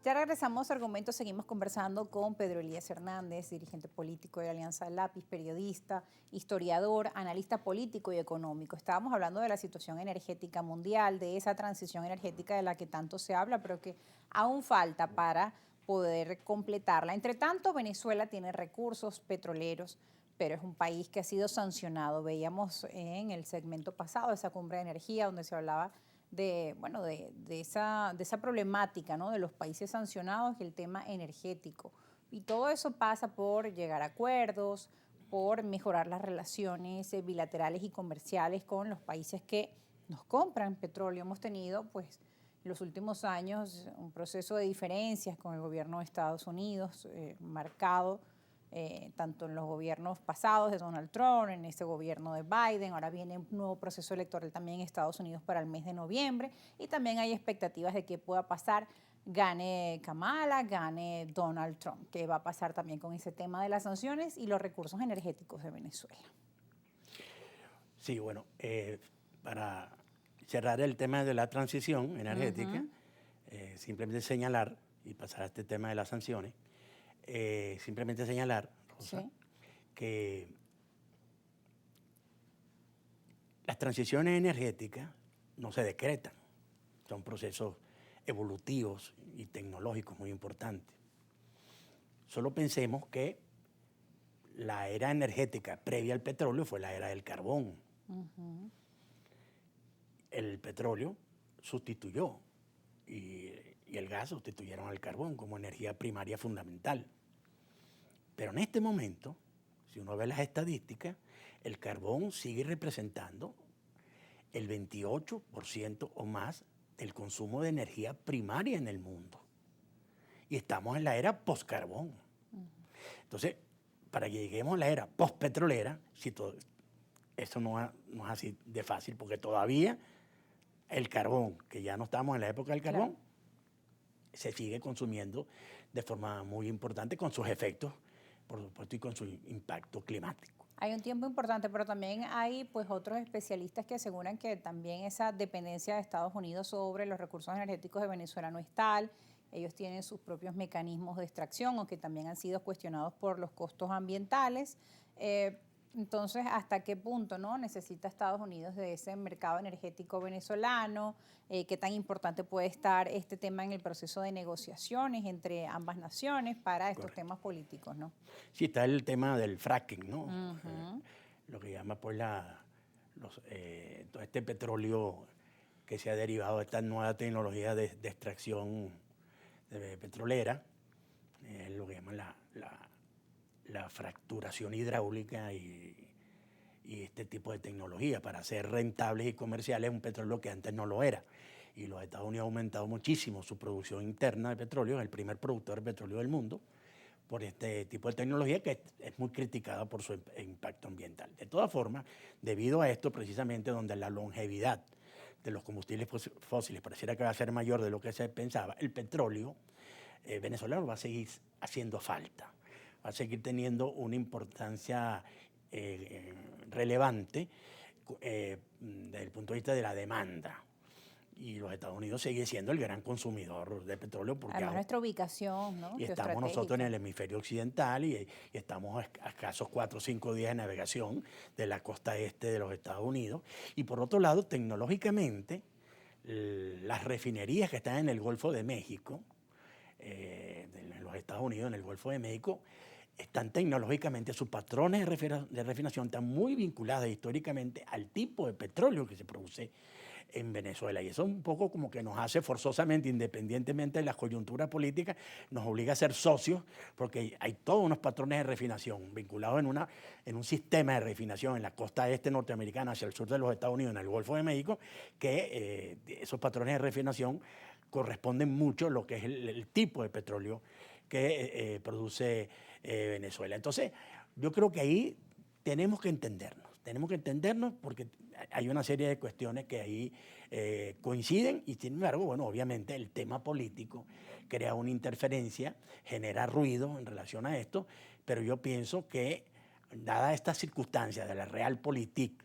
Ya regresamos a Argumentos, seguimos conversando con Pedro Elías Hernández, dirigente político de Alianza Lápiz, periodista, historiador, analista político y económico. Estábamos hablando de la situación energética mundial, de esa transición energética de la que tanto se habla, pero que aún falta para poder completarla. Entre tanto, Venezuela tiene recursos petroleros, pero es un país que ha sido sancionado. Veíamos en el segmento pasado esa cumbre de energía donde se hablaba de esa problemática, ¿no?, de los países sancionados y el tema energético. Y todo eso pasa por llegar a acuerdos, por mejorar las relaciones bilaterales y comerciales con los países que nos compran petróleo. Hemos tenido, pues, en los últimos años un proceso de diferencias con el gobierno de Estados Unidos marcado tanto en los gobiernos pasados de Donald Trump, en este gobierno de Biden. Ahora viene un nuevo proceso electoral también en Estados Unidos para el mes de noviembre y también hay expectativas de qué pueda pasar, gane Kamala, gane Donald Trump, qué va a pasar también con ese tema de las sanciones y los recursos energéticos de Venezuela. Sí, bueno, para cerrar el tema de la transición energética, simplemente señalar, y pasar a este tema de las sanciones, simplemente señalar, Rosa, Sí. que las transiciones energéticas no se decretan, son procesos evolutivos y tecnológicos muy importantes. Solo pensemos que la era energética previa al petróleo fue la era del carbón. El petróleo sustituyó y el gas sustituyeron al carbón como energía primaria fundamental. Pero en este momento, si uno ve las estadísticas, el carbón sigue representando el 28% o más del consumo de energía primaria en el mundo. Y estamos en la era post-carbón. Entonces, para que lleguemos a la era post-petrolera, eso no es así de fácil, porque todavía el carbón, que ya no estamos en la época del carbón, Claro. se sigue consumiendo de forma muy importante con sus efectos, por supuesto, y con su impacto climático. Hay un tiempo importante, pero también hay pues otros especialistas que aseguran que también esa dependencia de Estados Unidos sobre los recursos energéticos de Venezuela no es tal. Ellos tienen sus propios mecanismos de extracción, aunque también han sido cuestionados por los costos ambientales. Entonces, ¿hasta qué punto, no, necesita Estados Unidos de ese mercado energético venezolano? ¿Qué tan importante puede estar este tema en el proceso de negociaciones entre ambas naciones para estos Correcto. temas políticos, no? Sí, está el tema del fracking, ¿no? Ujú. Lo que llama pues todo este petróleo que se ha derivado de esta nueva tecnología de extracción petrolera, lo que llaman la fracturación hidráulica y este tipo de tecnología para hacer rentables y comerciales un petróleo que antes no lo era. Y los Estados Unidos han aumentado muchísimo su producción interna de petróleo, es el primer productor de petróleo del mundo, por este tipo de tecnología que es muy criticada por su impacto ambiental. De todas formas, debido a esto, precisamente donde la longevidad de los combustibles fósiles pareciera que va a ser mayor de lo que se pensaba, el petróleo venezolano va a seguir haciendo falta, va a seguir teniendo una importancia relevante desde el punto de vista de la demanda. Y los Estados Unidos sigue siendo el gran consumidor de petróleo porque Además, nuestra ubicación, ¿no?, y estamos nosotros en geoestratégica. el hemisferio occidental y estamos a escasos 4 o 5 días de navegación de la costa este de los Estados Unidos. Y por otro lado, tecnológicamente, las refinerías que están en el Golfo de México, en los Estados Unidos, en el Golfo de México, están tecnológicamente, sus patrones de refinación están muy vinculados históricamente al tipo de petróleo que se produce en Venezuela. Y eso un poco como que nos hace forzosamente, independientemente de las coyunturas políticas, nos obliga a ser socios, porque hay todos unos patrones de refinación vinculados en un sistema de refinación en la costa este norteamericana hacia el sur de los Estados Unidos, en el Golfo de México, que esos patrones de refinación corresponden mucho a lo que es el tipo de petróleo que produce Venezuela. Entonces, yo creo que ahí tenemos que entendernos porque hay una serie de cuestiones que ahí coinciden y sin embargo, bueno, obviamente el tema político crea una interferencia, genera ruido en relación a esto, pero yo pienso que dada estas circunstancias de la realpolitik,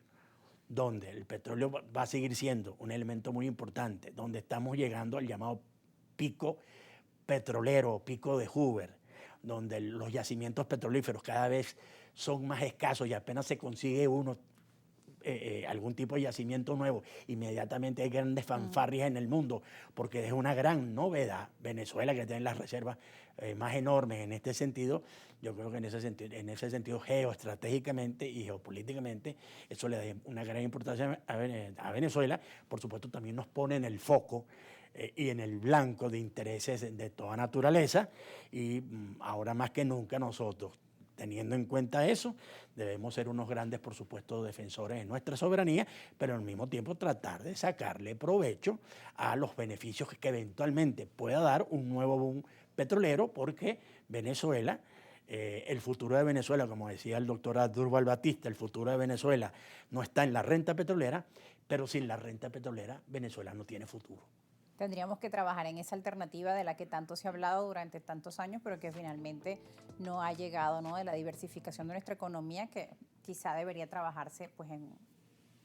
donde el petróleo va a seguir siendo un elemento muy importante, donde estamos llegando al llamado pico petrolero, Pico de Hoover, donde los yacimientos petrolíferos cada vez son más escasos y apenas se consigue uno, algún tipo de yacimiento nuevo, inmediatamente hay grandes fanfarrias en el mundo, porque es una gran novedad. Venezuela, que tiene las reservas más enormes en este sentido, yo creo que en ese sentido geoestratégicamente y geopolíticamente, eso le da una gran importancia a Venezuela. Por supuesto, también nos pone en el foco y en el blanco de intereses de toda naturaleza, y ahora más que nunca nosotros, teniendo en cuenta eso, debemos ser unos grandes, por supuesto, defensores de nuestra soberanía, pero al mismo tiempo tratar de sacarle provecho a los beneficios que eventualmente pueda dar un nuevo boom petrolero, porque Venezuela, el futuro de Venezuela, como decía el doctor Adúrbal Batista, el futuro de Venezuela no está en la renta petrolera, pero sin la renta petrolera Venezuela no tiene futuro. Tendríamos que trabajar en esa alternativa de la que tanto se ha hablado durante tantos años, pero que finalmente no ha llegado, ¿no? De la diversificación de nuestra economía, que quizá debería trabajarse pues, en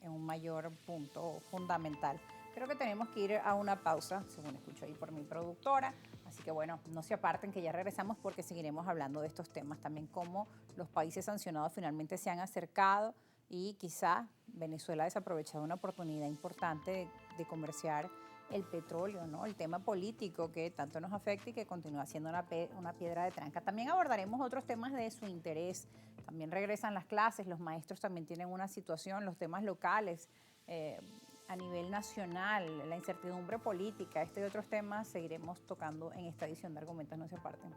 un mayor punto fundamental. Creo que tenemos que ir a una pausa, según escucho ahí por mi productora. Así que bueno, no se aparten, que ya regresamos porque seguiremos hablando de estos temas. También cómo los países sancionados finalmente se han acercado y quizá Venezuela ha desaprovechado una oportunidad importante de comerciar el petróleo, ¿no? El tema político que tanto nos afecta y que continúa siendo una piedra de tranca. También abordaremos otros temas de su interés. También regresan las clases, los maestros también tienen una situación, los temas locales, a nivel nacional, la incertidumbre política, este y otros temas seguiremos tocando en esta edición de Argumentos No Se Aparten.